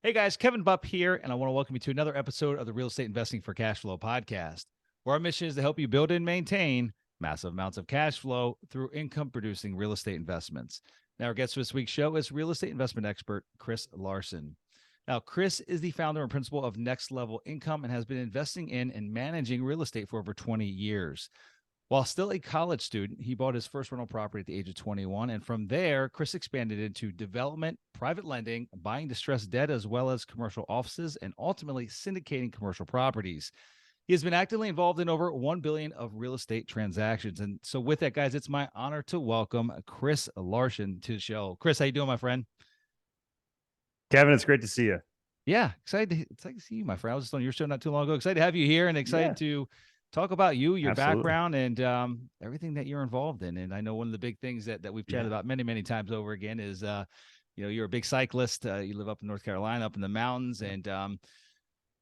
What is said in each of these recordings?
Hey guys, Kevin Bupp here, and I want to welcome you to another episode of the Real Estate Investing for Cashflow podcast, where our mission is to help you build and maintain massive amounts of cash flow through income producing real estate investments. Now, our guest for this week's show is real estate investment expert Chris Larsen. Now, Chris is the founder and principal of Next Level Income and has been investing in and managing real estate for over 20 years. While still a college student, he bought his first rental property at the age of 21. And from there, Chris expanded into development, private lending, buying distressed debt, as well as commercial offices, and ultimately syndicating commercial properties. He has been actively involved in over 1 billion of real estate transactions. And so with that, guys, it's my honor to welcome Chris Larsen to the show. Chris, how you doing, my friend? Kevin, it's great to see you. Yeah, excited to see you, my friend. I was just on your show not too long ago. Excited to have you here and excited to talk about you, your Absolutely. background, and everything that you're involved in. And I know one of the big things that we've chatted about many, many times over again is, you're a big cyclist. You live up in North Carolina, up in the mountains, and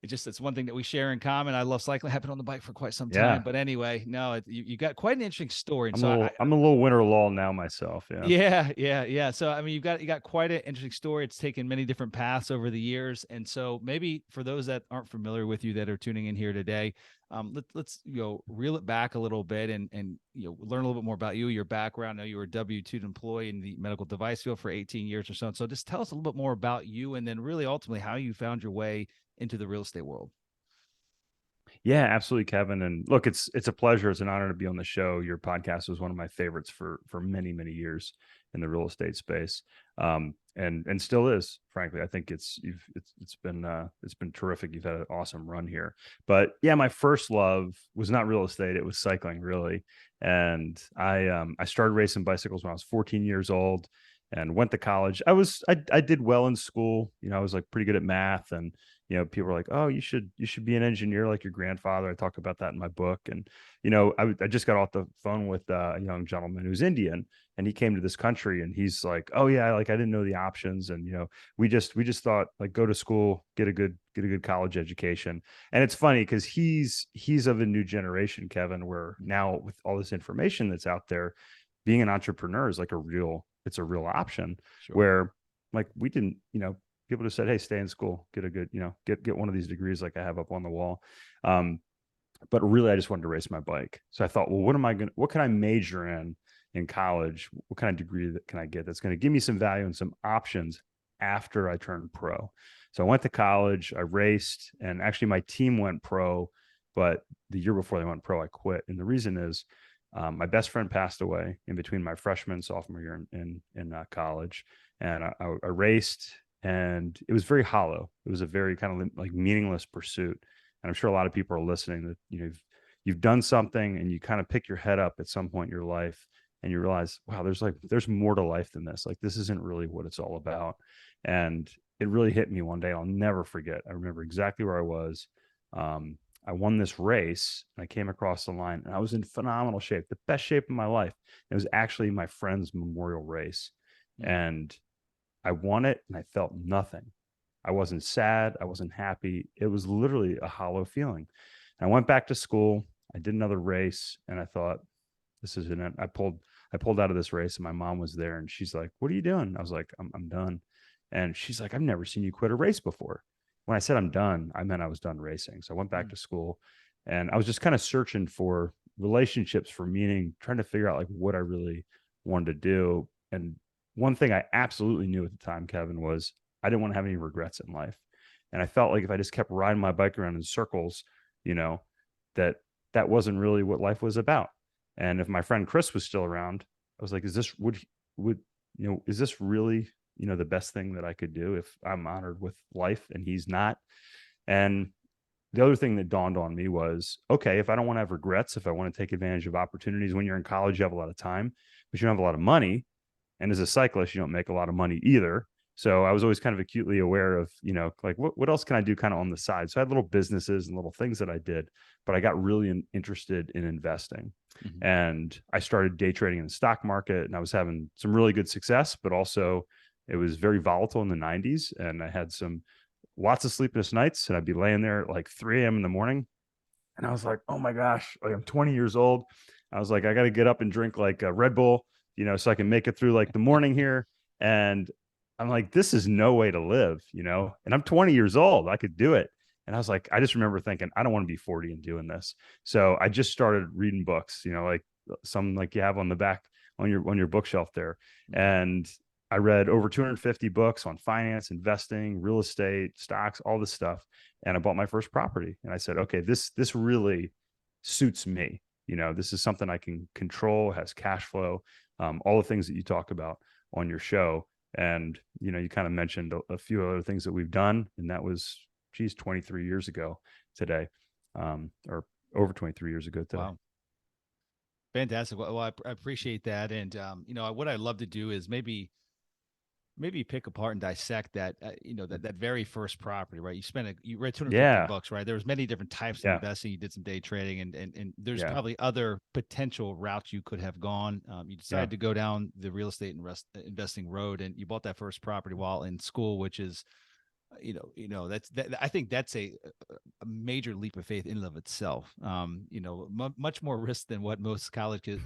it's one thing that we share in common. I love cycling. I've been on the bike for quite some time, Yeah. but anyway, no, you got quite an interesting story. And I'm a so little, I'm a little winter lull now myself. Yeah. yeah. So I mean, you got quite an interesting story. It's taken many different paths over the years, and so maybe for those that aren't familiar with you that are tuning in here today, let's reel it back a little bit and learn a little bit more about you, your background. I know you were a W-2 employee in the medical device field for 18 years or so. And so just tell us a little bit more about you, and then really ultimately how you found your way into the real estate world. Yeah, absolutely, Kevin. And look, it's a pleasure. It's an honor to be on the show. Your podcast was one of my favorites for many, many years in the real estate space. And still is, frankly. I think it's been terrific. You've had an awesome run here. But yeah, my first love was not real estate. It was cycling, really. And I started racing bicycles when I was 14 years old and went to college. I did well in school. I was like pretty good at math, and people were like, "Oh, you should be an engineer like your grandfather." I talk about that in my book. And I just got off the phone with a young gentleman who's Indian, and he came to this country, and he's like, "Oh yeah, like I didn't know the options, and we just thought like go to school, get a good college education." And it's funny because he's of a new generation, Kevin, where now with all this information that's out there, being an entrepreneur is like it's a real option. Sure. Where like we didn't, people just said, "Hey, stay in school, get a good, get one of these degrees like I have up on the wall." But really, I just wanted to race my bike. So I thought, well, what can I major in college? What kind of degree can I get that's going to give me some value and some options after I turn pro? So I went to college, I raced, and actually my team went pro. But the year before they went pro, I quit. And the reason is my best friend passed away in between my freshman and sophomore year in college. And I raced, and it was very hollow. It was a very kind of like meaningless pursuit. And I'm sure a lot of people are listening that you've done something and you kind of pick your head up at some point in your life and you realize, wow, there's more to life than this. Like this isn't really what it's all about. And it really hit me one day. I'll never forget. I remember exactly where I was. I won this race and I came across the line and I was in phenomenal shape, the best shape of my life. It was actually my friend's memorial race. And I won it and I felt nothing. I wasn't sad. I wasn't happy. It was literally a hollow feeling. And I went back to school. I did another race and I thought, this isn't it. I pulled out of this race and my mom was there and she's like, "What are you doing?" I was like, I'm done. And she's like, "I've never seen you quit a race before." When I said I'm done, I meant I was done racing. So I went back to school and I was just kind of searching for relationships, for meaning, trying to figure out like what I really wanted to do. And one thing I absolutely knew at the time, Kevin, was I didn't want to have any regrets in life. And I felt like if I just kept riding my bike around in circles, that wasn't really what life was about. And if my friend Chris was still around, I was like, is this is this really, the best thing that I could do if I'm honored with life and he's not? And the other thing that dawned on me was, okay, if I don't want to have regrets, if I want to take advantage of opportunities, when you're in college, you have a lot of time, but you don't have a lot of money. And as a cyclist, you don't make a lot of money either. So I was always kind of acutely aware of, like what else can I do kind of on the side? So I had little businesses and little things that I did, but I got really interested in investing. And I started day trading in the stock market, and I was having some really good success, but also it was very volatile in the 90s. And I had lots of sleepless nights, and I'd be laying there at like 3 a.m. in the morning. And I was like, oh my gosh, like I'm 20 years old. I was like, I got to get up and drink like a Red Bull, so I can make it through like the morning here. And I'm like, this is no way to live, and I'm 20 years old. I could do it. And I was like, I just remember thinking, I don't want to be 40 and doing this. So I just started reading books, like some like you have on the back on your bookshelf there. And I read over 250 books on finance, investing, real estate, stocks, all this stuff. And I bought my first property. And I said, okay, this really suits me. This is something I can control, has cash flow, all the things that you talk about on your show. And, you kind of mentioned a few other things that we've done. And that was, 23 years ago today, or over 23 years ago today. Wow. Fantastic. Well, I appreciate that. And, what I'd love to do is maybe pick apart and dissect that, that very first property, right? You read 250 Yeah. books, right? There was many different types of Yeah. investing. You did some day trading and there's Yeah. probably other potential routes you could have gone. You decided to go down the real estate investing road, and you bought that first property while in school, which is, I think that's a major leap of faith in and of itself. Much more risk than what most college kids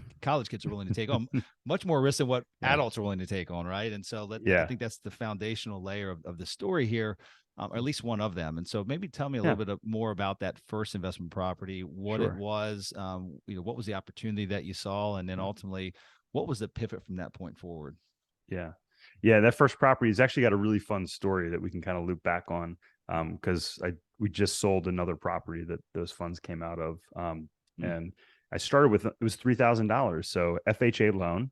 are willing to take on, much more risk than what Yeah. adults are willing to take on. Right. And so I think that's the foundational layer of the story here, or at least one of them. And so maybe tell me a little bit more about that first investment property, what it was, what was the opportunity that you saw, and then ultimately what was the pivot from that point forward? Yeah. Yeah. That first property has actually got a really fun story that we can kind of loop back on. Cause we just sold another property that those funds came out of. And I started with, it was $3,000. So FHA loan.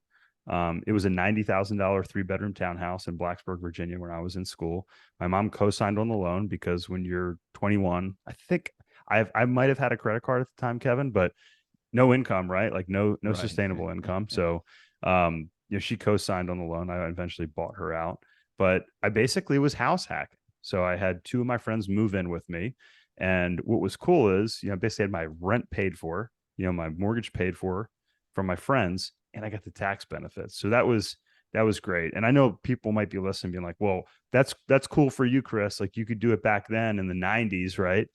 It was a $90,000 3-bedroom townhouse in Blacksburg, Virginia, when I was in school. My mom co-signed on the loan because when you're 21, I think I might've had a credit card at the time, Kevin, but no income, right? Like no Right. sustainable income. So, she co-signed on the loan. I eventually bought her out, but I basically was house hacking. So I had two of my friends move in with me. And what was cool is, basically had my rent paid for, my mortgage paid for from my friends, and I got the tax benefits. So that was great. And I know people might be listening being like, well, that's cool for you, Chris. Like you could do it back then in the 90s, right?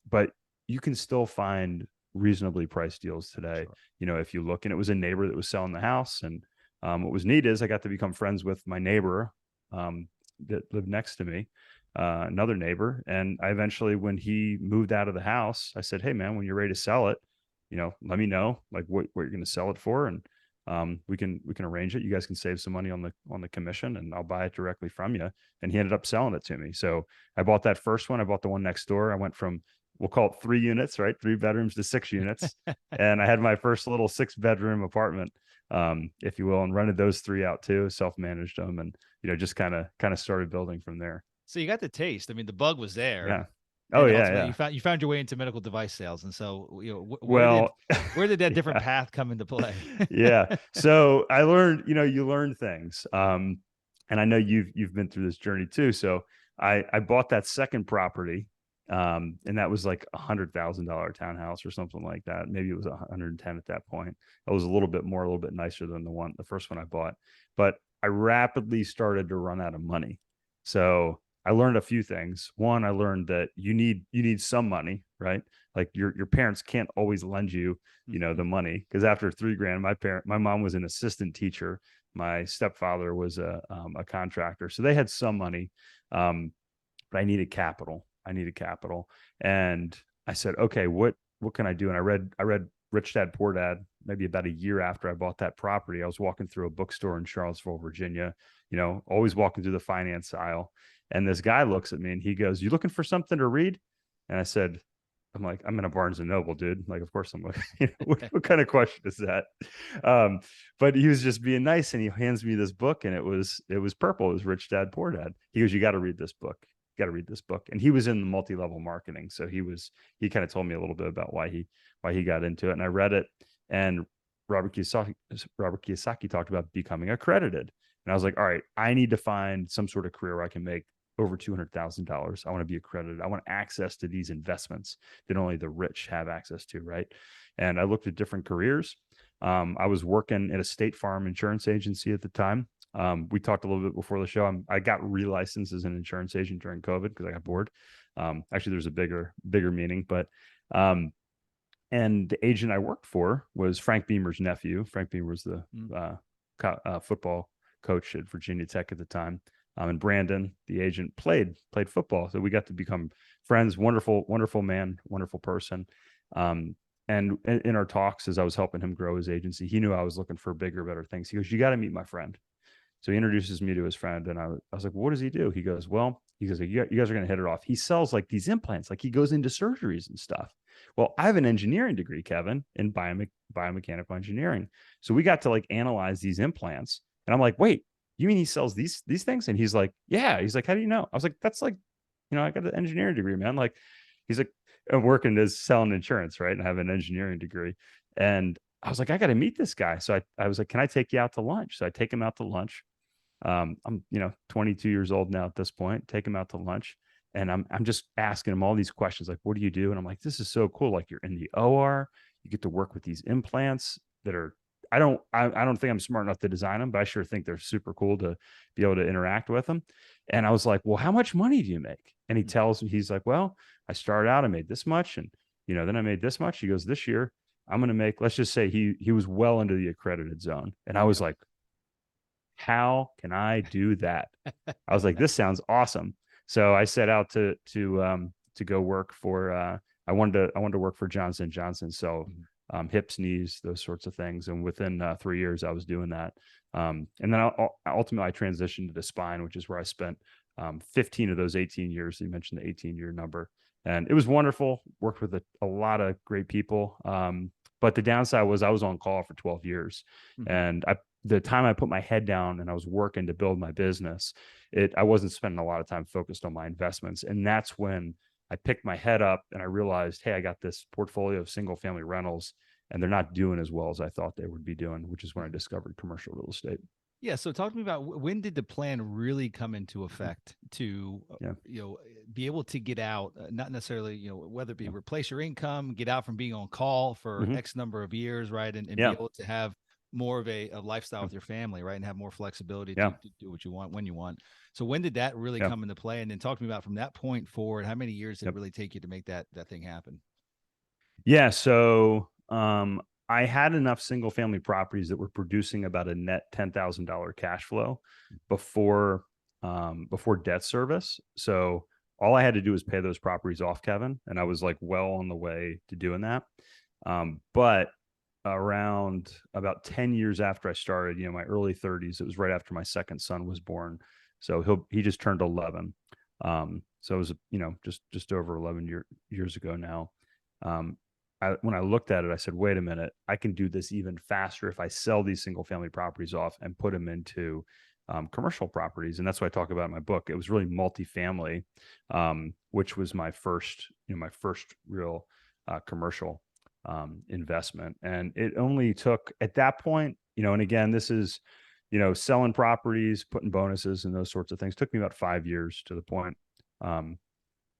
But you can still find reasonably priced deals today. Sure. If you look, and it was a neighbor that was selling the house. And what was neat is I got to become friends with my neighbor that lived next to me, another neighbor. And I eventually, when he moved out of the house, I said, hey man, when you're ready to sell it, let me know like what you're going to sell it for. And we can arrange it. You guys can save some money on the commission, and I'll buy it directly from you. And he ended up selling it to me. So I bought that first one. I bought the one next door. I went from, we'll call it 3 units, right? 3 bedrooms to 6 units. And I had my first little 6-bedroom apartment, if you will, and rented those 3 out too, self-managed them, and, just kind of started building from there. So you got the taste. I mean, the bug was there. Yeah. Oh yeah. You found your way into medical device sales. And so, where did that different path come into play? Yeah. So I learned, you learn things. And I know you've been through this journey too. So I bought that second property. And that was like $100,000 townhouse or something like that. Maybe it was 110 at that point. It was a little bit nicer than the first one I bought, but I rapidly started to run out of money. So I learned a few things. One, I learned that you need some money, right? Like your parents can't always lend you, the money, because after $3,000, my mom was an assistant teacher. My stepfather was a contractor. So they had some money. But I needed capital. And I said, okay, what can I do? And I read Rich Dad Poor Dad, maybe about a year after I bought that property. I was walking through a bookstore in Charlottesville, Virginia, always walking through the finance aisle. And this guy looks at me and he goes, you looking for something to read? And I said, I'm like, I'm in a Barnes and Noble, dude. Like, of course I'm like, what kind of question is that? But he was just being nice, and he hands me this book, and it was purple. It was Rich Dad Poor Dad. He goes, you got to read this book. And he was in the multi-level marketing. So he kind of told me a little bit about why he got into it. And I read it, and Robert Kiyosaki talked about becoming accredited. And I was like, all right, I need to find some sort of career where I can make over $200,000. I want to be accredited. I want access to these investments that only the rich have access to, right? And I looked at different careers. I was working at a State Farm insurance agency at the time. We talked a little bit before the show. I got relicensed as an insurance agent during COVID because I got bored. Actually, there's a bigger meaning, but and the agent I worked for was Frank Beamer's nephew. Frank Beamer was the football coached at Virginia Tech at the time. And Brandon, the agent, played football. So we got to become friends. Wonderful man, wonderful person. And in our talks, as I was helping him grow his agency, he knew I was looking for bigger, better things. He goes, "You got to meet my friend." So he introduces me to his friend, and I was like, well, "What does he do?" He goes, "You guys are going to hit it off. He sells like these implants, like he goes into surgeries and stuff." Well, I have an engineering degree, Kevin, in biomechanical engineering. So we got to like analyze these implants, and I'm like, "Wait, you mean he sells these things?" And he's like, "Yeah." He's like, "How do you know?" I was like, "That's like, I got an engineering degree, man." Like, he's like, "I'm working as selling insurance, right? And I have an engineering degree." And I was like, "I got to meet this guy." So I was like, "Can I take you out to lunch?" So I take him out to lunch. I'm 22 years old now at this point. Take him out to lunch, and I'm just asking him all these questions like, "What do you do?" And I'm like, "This is so cool. Like, you're in the OR, you get to work with these implants that are. I don't think I'm smart enough to design them, but I sure think they're super cool to be able to interact with them." And I was like, "Well, how much money do you make?" And he tells me, he's like, "Well, I started out, I made this much, and then I made this much." He goes, "This year, I'm going to make." Let's just say he was well into the accredited zone, and I was like, "How can I do that?" I was like, "This sounds awesome." So I set out to go work for. I wanted to work for Johnson & Johnson. So hips, knees, those sorts of things. And within 3 years, I was doing that. And then ultimately, I transitioned to spine, which is where I spent 15 of those 18 years. You mentioned the 18-year number, and it was wonderful. Worked with a lot of great people. But the downside was I was on call for 12 years, and the time I put my head down and I was working to build my business, I wasn't spending a lot of time focused on my investments. And that's when I picked my head up and I realized, hey, I got this portfolio of single family rentals and they're not doing as well as I thought they would be doing, which is when I discovered commercial real estate. Yeah. So talk to me about when did the plan really come into effect to, Yeah. be able to get out, not necessarily, whether it be Yeah. replace your income, get out from being on call for Mhm. X number of years, right. And be Yeah. able to have more of a lifestyle Yeah. with your family, right. And have more flexibility Yeah. to do what you want when you want. So when did that really Yeah. come into play? And then talk to me about from that point forward, how many years did it Yep. really take you to make that thing happen? Yeah. So I had enough single family properties that were producing about a net $10,000 cash flow before before debt service. So all I had to do was pay those properties off, Kevin, and I was like well on the way to doing that. But around about 10 years after I started, my early 30s, it was right after my second son was born. So he just turned 11. So it was, just over 11 years ago now. Um, when I looked at it, I said, wait a minute, I can do this even faster if I sell these single family properties off and put them into commercial properties. And that's what I talk about in my book. It was really multifamily, which was my first real commercial investment. And it only took at that point, and again, this is, selling properties, putting bonuses and those sorts of things took me about 5 years to the point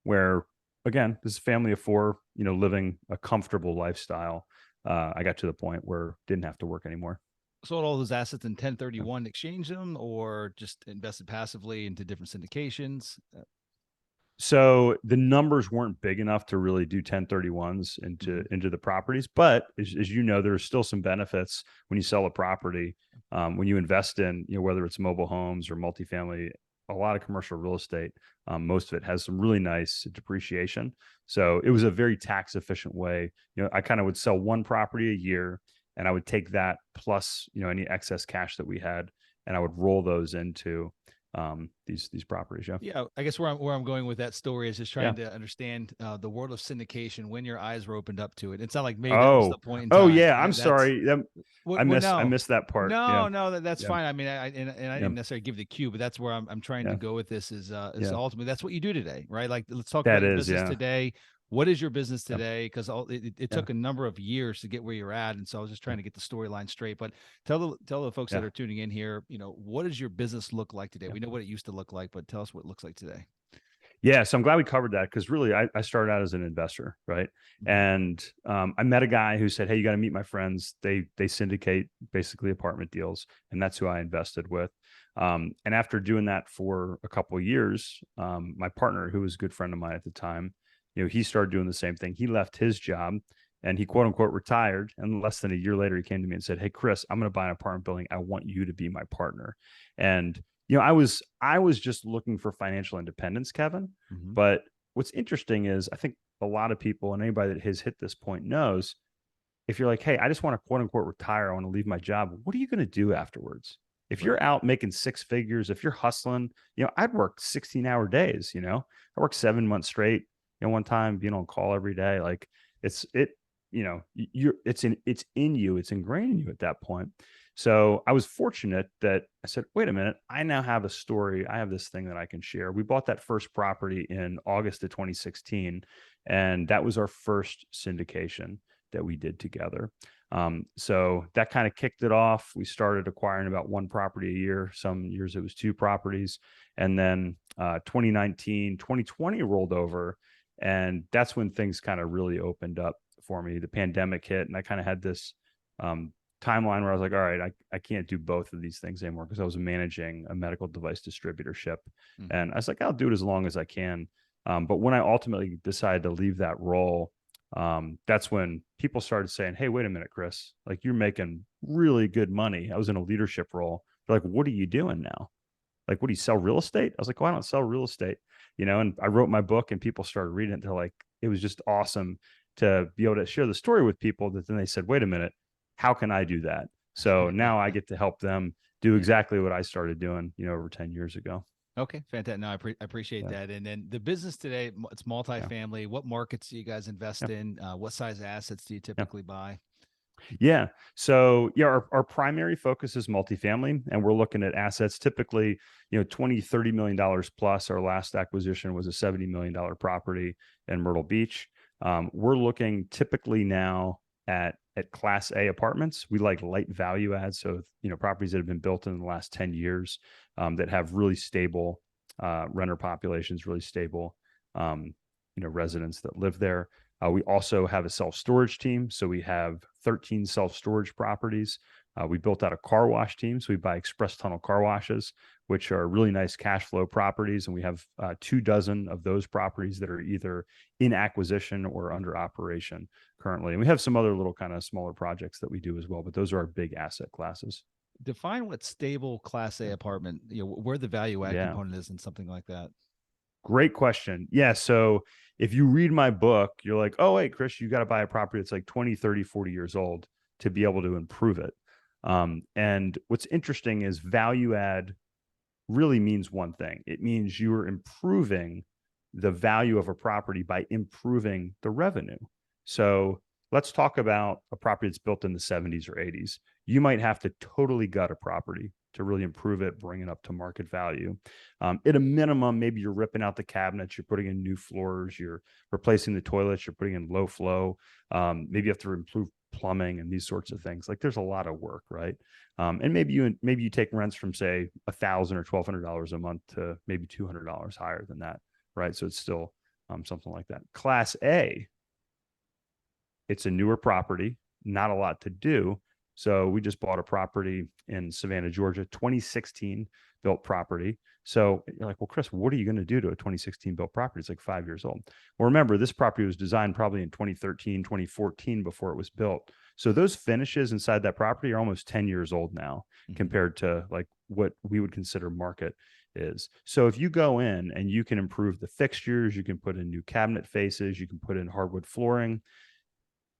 where, again, this is a family of four, living a comfortable lifestyle. I got to the point where didn't have to work anymore. Sold all those assets in 1031, exchange them, or just invested passively into different syndications? So the numbers weren't big enough to really do 1031s into the properties, but as you know, there's still some benefits when you sell a property. When you invest in, whether it's mobile homes or multifamily, a lot of commercial real estate, most of it has some really nice depreciation. So it was a very tax efficient way. I kind of would sell one property a year, and I would take that plus any excess cash that we had, and I would roll those into these properties. Yeah. Yeah, I guess where I'm going with that story is just Yeah. trying to understand the world of syndication when your eyes were opened up to it. It's not like maybe that was the Oh, point in oh time. yeah. I'm That's sorry. what. Well, I no, missed that part. no, Yeah. no, that's Yeah. fine. I mean, I Yeah. didn't necessarily give the cue, but that's where I'm trying to Yeah. go with this. Is Yeah. ultimately that's what you do today, right? Like, let's talk about That your is. business Yeah. today. What is your business Yeah. today? Because it Yeah. took a number of years to get where you're at, and so I was just trying to get the storyline straight. But tell the folks that Yeah. are tuning in here, what does your business look like today? Yeah. We know what it used to look like, but tell us what it looks like today. Yeah. So I'm glad we covered that because really I started out as an investor, right? Mhm. And I met a guy who said, "Hey, you got to meet my friends. They syndicate basically apartment deals," and that's who I invested with. And after doing that for a couple of years, my partner, who was a good friend of mine at the time, he started doing the same thing. He left his job and he quote unquote retired. And less than a year later, he came to me and said, "Hey, Chris, I'm going to buy an apartment building. I want you to be my partner." And I was just looking for financial independence, Kevin. Mhm. But what's interesting is I think a lot of people and anybody that has hit this point knows if you're like, "Hey, I just want to quote unquote retire, I want to leave my job," what are you going to do afterwards? If Right. you're out making six figures, if you're hustling, I'd work 16-hour days, I worked 7 months straight, one time being on call every day. Like it's it, it's in you, it's ingrained in you at that point. So I was fortunate that I said, wait a minute, I now have a story. I have this thing that I can share. We bought that first property in August of 2016, and that was our first syndication that we did together. So that kind of kicked it off. We started acquiring about one property a year. Some years it was two properties. And then 2019, 2020 rolled over. And that's when things kind of really opened up for me. The pandemic hit, and I kind of had this timeline where I was like, all right, I can't do both of these things anymore because I was managing a medical device distributorship. Mhm. And I was like, I'll do it as long as I can. But when I ultimately decided to leave that role, that's when people started saying, "Hey, wait a minute, Chris, like you're making really good money." I was in a leadership role. They're like, "What are you doing now? Like, what do you sell real estate?" I was like, "Oh, I don't sell real estate." And I wrote my book and people started reading it. They're like, it was just awesome to be able to share the story with people that then they said, "Wait a minute, how can I do that?" So now I get to help them do Yeah. exactly what I started doing, over 10 years ago. Okay, fantastic. No, I appreciate Yeah. that. And then the business today, it's Yeah. multifamily. What markets do you guys invest Yeah. in? What size assets do you Yeah. typically buy? Yeah. So yeah, our primary focus is multifamily, and we're looking at assets typically, 20, $30 million plus. Our last acquisition was a $70 million property in Myrtle Beach. We're looking typically now at class A apartments. We like light value adds. So, properties that have been built in the last 10 years that have really stable renter populations, really stable residents that live there. We also have a self-storage team. So we have 13 self-storage properties. We built out a car wash team. So we buy express tunnel car washes, which are really nice cash flow properties. And we have 24 of those properties that are either in acquisition or under operation currently. And we have some other little kind of smaller projects that we do as well, but those are our big asset classes. Define what stable Class A apartment, where the value add Yeah. component is in something like that. Great question. Yeah. So if you read my book, you're like, oh, wait, Chris, you got to buy a property that's like 20, 30, 40 years old to be able to improve it. And what's interesting is value add really means one thing. It means you are improving the value of a property by improving the revenue. So let's talk about a property that's built in the 70s or 80s. You might have to totally gut a property to really improve it, bring it up to market value. At a minimum, maybe you're ripping out the cabinets, you're putting in new floors, you're replacing the toilets, you're putting in low flow. Maybe you have to improve plumbing and these sorts of things. Like there's a lot of work, right? And maybe you take rents from say $1,000 or $1,200 a month to maybe $200 higher than that, right? So it's still something like that. Class A, it's a newer property, not a lot to do. So we just bought a property in Savannah, Georgia, 2016 built property. So you're like, well, Chris, what are you going to do to a 2016 built property? It's like 5 years old. Well, remember, this property was designed probably in 2013, 2014 before it was built. So those finishes inside that property are almost 10 years old now Mhm. compared to like what we would consider market is. So if you go in and you can improve the fixtures, you can put in new cabinet faces, you can put in hardwood flooring,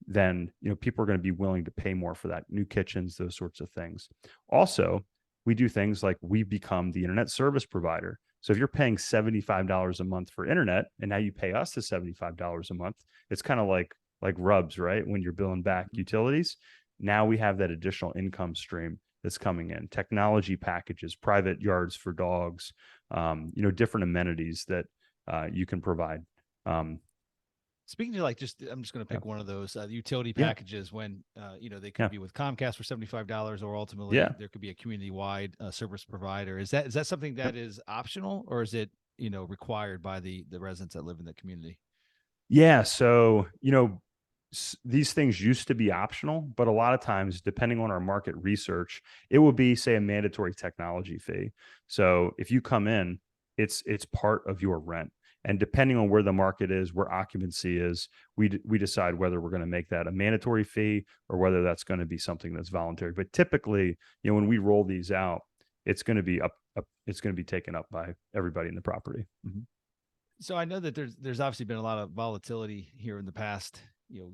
then people are going to be willing to pay more for that. New kitchens, those sorts of things. Also, we do things like we become the internet service provider. So if you're paying $75 a month for internet and now you pay us the $75 a month, it's kind of like rubs, right? When you're billing back utilities, now we have that additional income stream that's coming in. Technology packages, private yards for dogs, different amenities that you can provide. Um, Speaking to I'm just going to yeah, pick one of those utility yeah, packages when they could yeah, be with Comcast for $75, or ultimately yeah. there could be a community wide service provider. Is that something that is optional, or is it required by the residents that live in the community? Yeah. So, these things used to be optional, but a lot of times, depending on our market research, it will be, say, a mandatory technology fee. So if you come in, it's part of your rent. And depending on where the market is, where occupancy is, we decide whether we're going to make that a mandatory fee or whether that's going to be something that's voluntary. But typically, when we roll these out, it's going to be it's going to be taken up by everybody in the property. Mm-hmm. So I know that there's obviously been a lot of volatility here in the past,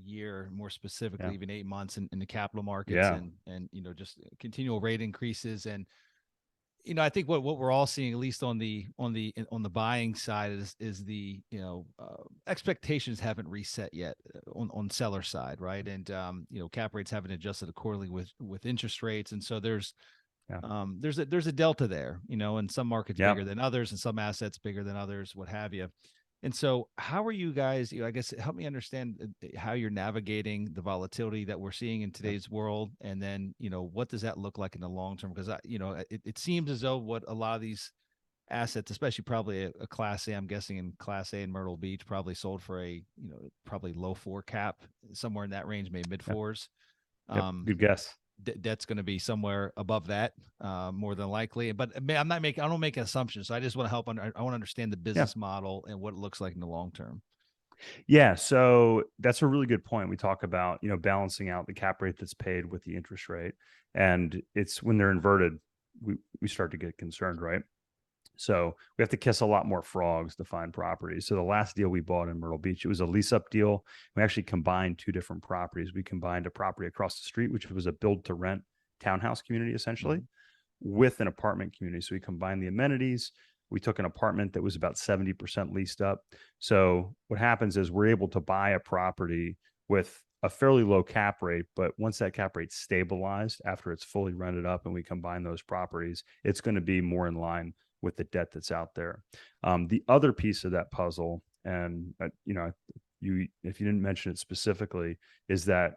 year, more specifically, even 8 months in the capital markets, and just continual rate increases. And I think what we're all seeing, at least on the buying side, is the expectations haven't reset yet on seller side, right? And cap rates haven't adjusted accordingly with interest rates, and so there's a delta there, and some markets bigger than others, and some assets bigger than others, what have you. And so how are you guys, I guess, help me understand how you're navigating the volatility that we're seeing in today's world. And then, what does that look like in the long term? Because, it seems as though what a lot of these assets, especially probably a Class A, I'm guessing in Class A in Myrtle Beach, probably sold for a, probably low 4 cap, somewhere in that range, maybe mid 4s. Good guess. Debt's going to be somewhere above that, more than likely. But I don't make assumptions. So I just want to I want to understand the business model and what it looks like in the long term. Yeah. So that's a really good point. We talk about, balancing out the cap rate that's paid with the interest rate. And it's when they're inverted, we start to get concerned, right? So we have to kiss a lot more frogs to find properties. So the last deal we bought in Myrtle Beach, it was a lease up deal. We actually combined 2 different properties. We combined a property across the street, which was a build to rent townhouse community, essentially, with an apartment community. So we combined the amenities. We took an apartment that was about 70% leased up. So what happens is we're able to buy a property with a fairly low cap rate, but once that cap rate stabilized after it's fully rented up and we combine those properties, it's going to be more in line with the debt that's out there. The other piece of that puzzle, and if you didn't mention it specifically, is that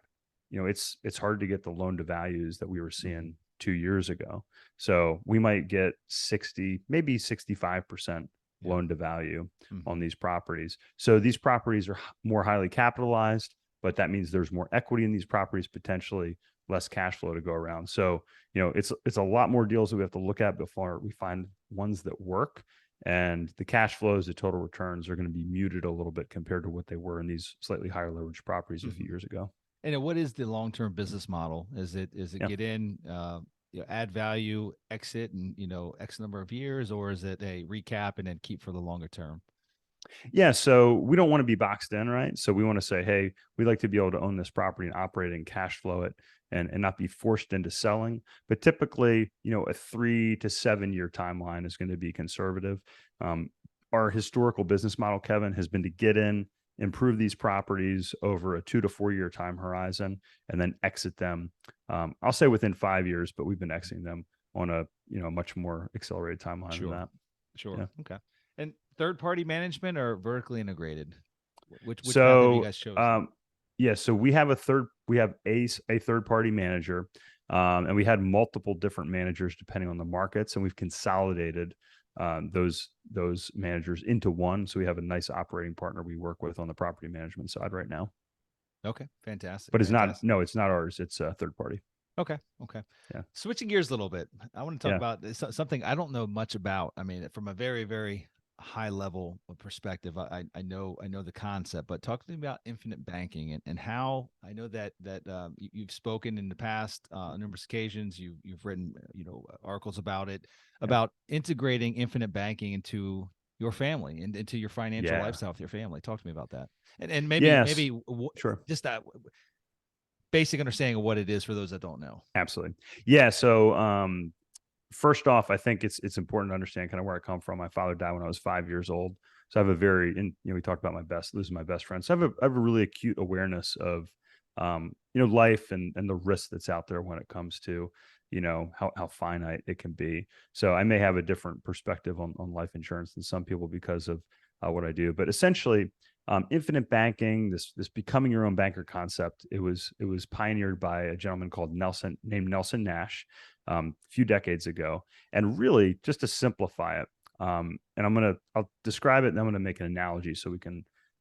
it's hard to get the loan to values that we were seeing 2 years ago. So we might get 60, maybe 65% loan to value on these properties. So these properties are more highly capitalized, but that means there's more equity in these properties, potentially less cash flow to go around. So, it's a lot more deals that we have to look at before we find ones that work. And the cash flows, the total returns are going to be muted a little bit compared to what they were in these slightly higher leverage properties a few years ago. And what is the long-term business model? Is it get in, add value, exit, and X number of years, or is it a recap and then keep for the longer term? Yeah, so we don't want to be boxed in, right? So we want to say, hey, we'd like to be able to own this property and operate and cash flow it and not be forced into selling. But typically, a 3 to 7 year timeline is going to be conservative. Our historical business model, Kevin, has been to get in, improve these properties over a 2 to 4 year time horizon, and then exit them. I'll say within 5 years, but we've been exiting them on a much more accelerated timeline than that. Sure. Yeah. Okay. And third-party management or vertically integrated? Which path so have you guys chosen? So we have a third-party manager, and we had multiple different managers depending on the markets, and we've consolidated those managers into one. So we have a nice operating partner we work with on the property management side right now. Okay, fantastic. But it's not ours. It's a third party. Okay. Yeah. Switching gears a little bit, I want to talk about something I don't know much about. I mean, from a very, very high level perspective, I know the concept, but talk to me about infinite banking and how I know that you've spoken in the past on numerous occasions. You've written articles about it, about integrating infinite banking into your family and into your financial lifestyle with your family. Talk to me about that, and maybe sure, just that basic understanding of what it is for those that don't know. Absolutely. Yeah. So, first off, I think it's important to understand kind of where I come from. My father died when I was 5 years old. So I have we talked about losing my best friend. So I have a really acute awareness of, life and the risk that's out there when it comes to, how finite it can be. So I may have a different perspective on life insurance than some people because of what I do, but essentially, infinite banking, this becoming your own banker concept, it was pioneered by a gentleman named Nelson Nash, a few decades ago. And really, just to simplify it, and I'll describe it, and I'm going to make an analogy so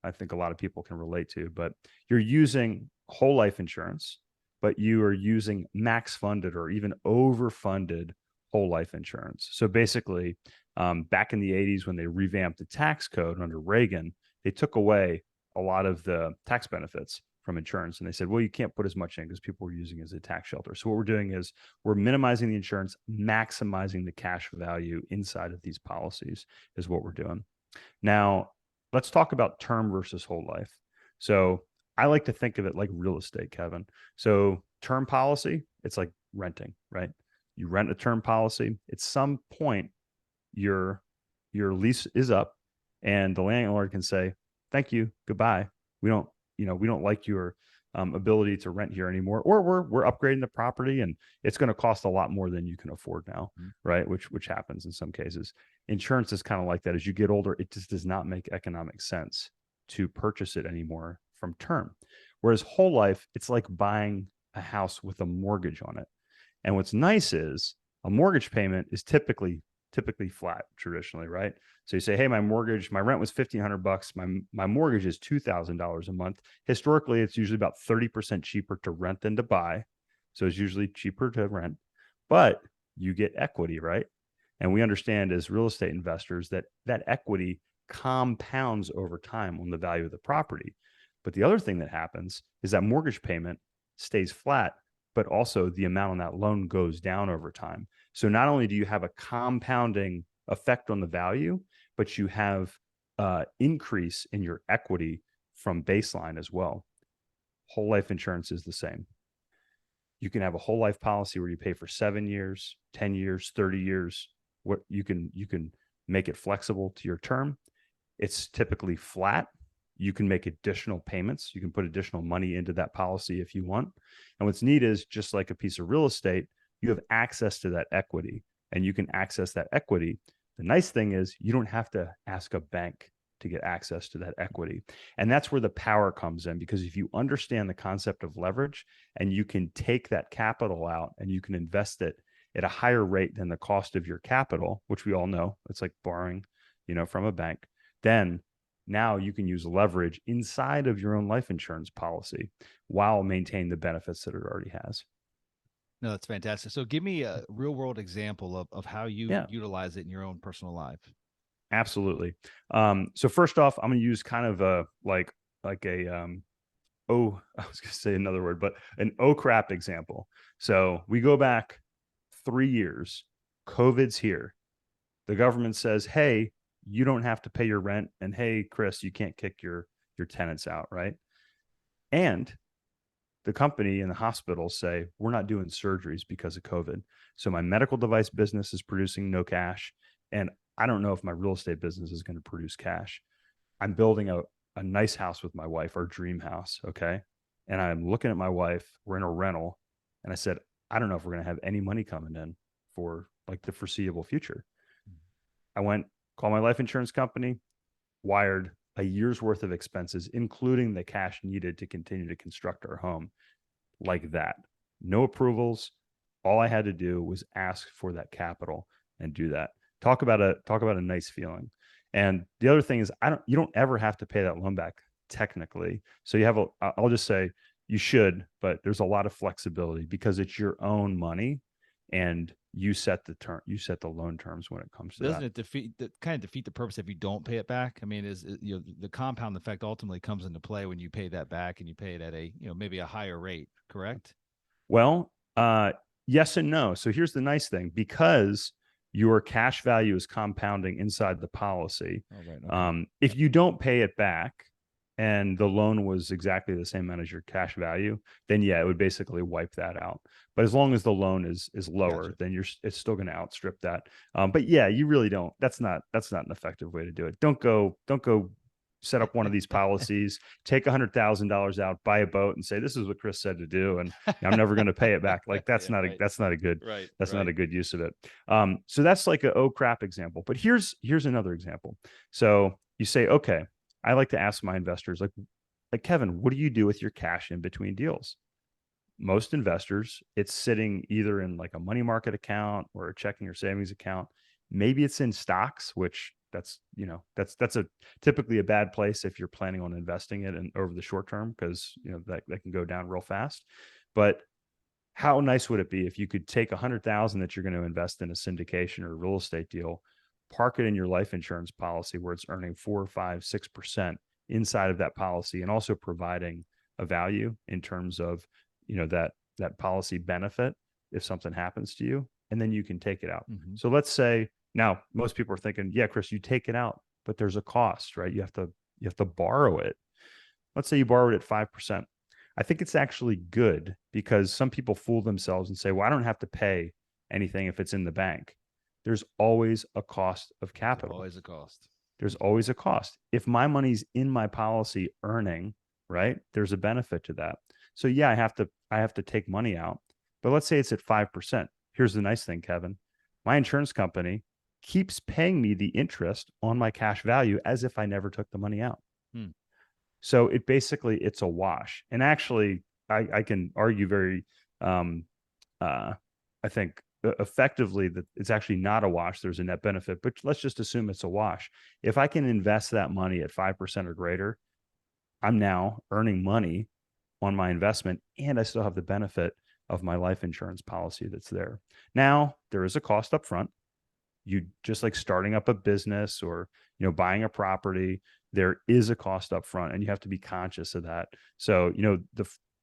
I think a lot of people can relate to. But you're using whole life insurance, but you are using max funded or even overfunded whole life insurance. So basically, back in the 80s, when they revamped the tax code under Reagan, they took away a lot of the tax benefits from insurance. And they said, well, you can't put as much in because people were using it as a tax shelter. So what we're doing is we're minimizing the insurance, maximizing the cash value inside of these policies is what we're doing. Now, let's talk about term versus whole life. So I like to think of it like real estate, Kevin. So term policy, it's like renting, right? You rent a term policy. At some point, your lease is up, and the landlord can say, "Thank you, goodbye. We don't like your ability to rent here anymore, or we're upgrading the property, and it's going to cost a lot more than you can afford now, right?" Which happens in some cases. Insurance is kind of like that. As you get older, it just does not make economic sense to purchase it anymore from term. Whereas whole life, it's like buying a house with a mortgage on it. And what's nice is a mortgage payment is typically flat traditionally, right? So you say, hey, my rent was $1,500. My mortgage is $2,000 a month. Historically, it's usually about 30% cheaper to rent than to buy. So it's usually cheaper to rent, but you get equity, right? And we understand as real estate investors that equity compounds over time on the value of the property. But the other thing that happens is that mortgage payment stays flat, but also the amount on that loan goes down over time. So not only do you have a compounding effect on the value, but you have increase in your equity from baseline as well. Whole life insurance is the same. You can have a whole life policy where you pay for 7 years, 10 years, 30 years. What you can make it flexible to your term. It's typically flat. You can make additional payments. You can put additional money into that policy if you want. And what's neat is, just like a piece of real estate, you have access to that equity, and you can access that equity. The nice thing is you don't have to ask a bank to get access to that equity. And that's where the power comes in, because if you understand the concept of leverage and you can take that capital out and you can invest it at a higher rate than the cost of your capital, which we all know, it's like borrowing, from a bank, then now you can use leverage inside of your own life insurance policy while maintaining the benefits that it already has. No, that's fantastic. So give me a real world example of how you utilize it in your own personal life. Absolutely. So first off, I'm going to use kind of a like a I was going to say another word, but an oh crap example. So we go back 3 years, COVID's here. The government says, hey, you don't have to pay your rent, and hey, Chris, you can't kick your tenants out, right? And the company and the hospitals say, we're not doing surgeries because of COVID. So my medical device business is producing no cash, and I don't know if my real estate business is going to produce cash. I'm building a nice house with my wife, our dream house, okay? And I'm looking at my wife, we're in a rental, and I said, I don't know if we're going to have any money coming in for like the foreseeable future. I went, called my life insurance company, wired a year's worth of expenses, including the cash needed to continue to construct our home, like that. No approvals. All I had to do was ask for that capital and do that. Talk about a nice feeling. And the other thing is, you don't ever have to pay that loan back technically. So I'll just say you should, but there's a lot of flexibility because it's your own money, and you set the loan terms when it comes to Doesn't that. it kind of defeat the purpose if you don't pay it back? I mean, the compound effect ultimately comes into play when you pay that back, and you pay it at a, maybe a higher rate, correct? Well, yes and no. So here's the nice thing, because your cash value is compounding inside the policy. Oh, right. Okay. If you don't pay it back and the loan was exactly the same amount as your cash value, then yeah, it would basically wipe that out. But as long as the loan is lower, Gotcha. then it's still going to outstrip that. But yeah, you really don't. That's not an effective way to do it. Don't go set up one of these policies, take $100,000 out, buy a boat, and say, this is what Chris said to do, and I'm never going to pay it back. Like that's not a good use of it. So that's like a oh crap example. But here's another example. So you say, okay, I like to ask my investors, like Kevin, what do you do with your cash in between deals? Most investors, it's sitting either in like a money market account or a checking or savings account. Maybe it's in stocks, which that's a typically a bad place if you're planning on investing it over the short term, because that can go down real fast. But How nice would it be if you could take 100,000 that you're going to invest in a syndication or a real estate deal, park it in your life insurance policy where it's earning 4, 5, 6% inside of that policy, and also providing a value in terms of, that policy benefit if something happens to you, and then you can take it out. Mm-hmm. So let's say now most people are thinking, yeah, Chris, you take it out, but there's a cost, right? You have to borrow it. Let's say you borrowed at 5%. I think it's actually good because some people fool themselves and say, well, I don't have to pay anything if it's in the bank. There's always a cost of capital. Always a cost. There's always a cost. If my money's in my policy earning, right, there's a benefit to that. So yeah, I have to take money out. But let's say it's at 5%. Here's the nice thing, Kevin. My insurance company keeps paying me the interest on my cash value as if I never took the money out. So it's a wash. And actually, I can argue very, I think effectively that it's actually not a wash. There's a net benefit, but let's just assume it's a wash. If I can invest that money at 5% or greater, I'm now earning money on my investment, and I still have the benefit of my life insurance policy that's there. Now, there is a cost up front. You just like starting up a business or, buying a property, there is a cost up front, and you have to be conscious of that. So,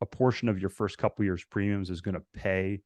a portion of your first couple years premiums is going to pay,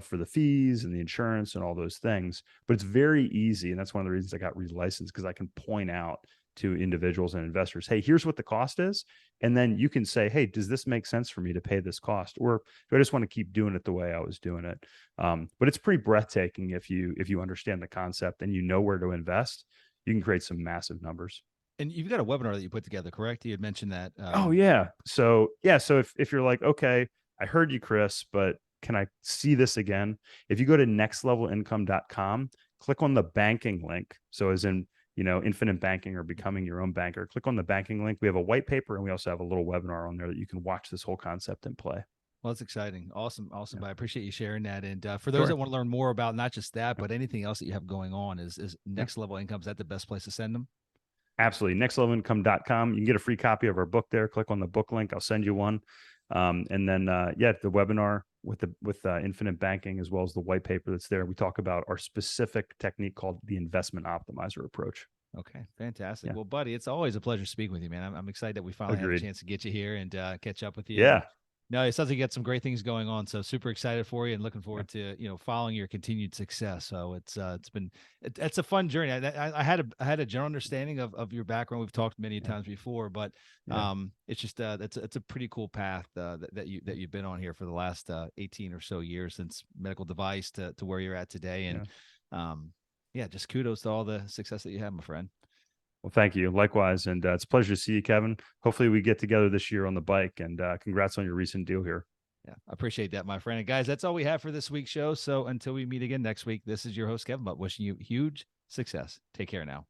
for the fees and the insurance and all those things. But it's very easy. And that's one of the reasons I got relicensed, because I can point out to individuals and investors, hey, here's what the cost is. And then you can say, hey, does this make sense for me to pay this cost? Or do I just want to keep doing it the way I was doing it? But it's pretty breathtaking if you understand the concept and you know where to invest. You can create some massive numbers. And you've got a webinar that you put together, correct? You had mentioned that. Oh yeah. So if you're like, okay, I heard you, Chris, but can I see this again? If you go to nextlevelincome.com, click on the banking link. So as in, infinite banking or becoming your own banker, click on the banking link. We have a white paper, and we also have a little webinar on there that you can watch this whole concept in play. Well, that's exciting. Awesome. Yeah. I appreciate you sharing that. And for those that want to learn more about not just that, but anything else that you have going on, is Next Level Income, is that the best place to send them? Absolutely. Nextlevelincome.com. You can get a free copy of our book there. Click on the book link. I'll send you one. And then, the webinar with infinite banking, as well as the white paper that's there. We talk about our specific technique called the investment optimizer approach. Okay, fantastic. Yeah. Well, buddy, it's always a pleasure speaking with you, man. I'm excited that we finally had a chance to get you here and catch up with you. Yeah. No, it sounds like you got some great things going on. So super excited for you and looking forward to, following your continued success. So it's a fun journey. I had a general understanding of your background. We've talked many times before, but it's just it's a pretty cool path that you've been on here for the last 18 or so years, since medical device to where you're at today. And just kudos to all the success that you have, my friend. Well, thank you. Likewise. And it's a pleasure to see you, Kevin. Hopefully we get together this year on the bike, and congrats on your recent deal here. Yeah, I appreciate that, my friend. And guys, that's all we have for this week's show. So until we meet again next week, this is your host, Kevin Bupp, wishing you huge success. Take care now.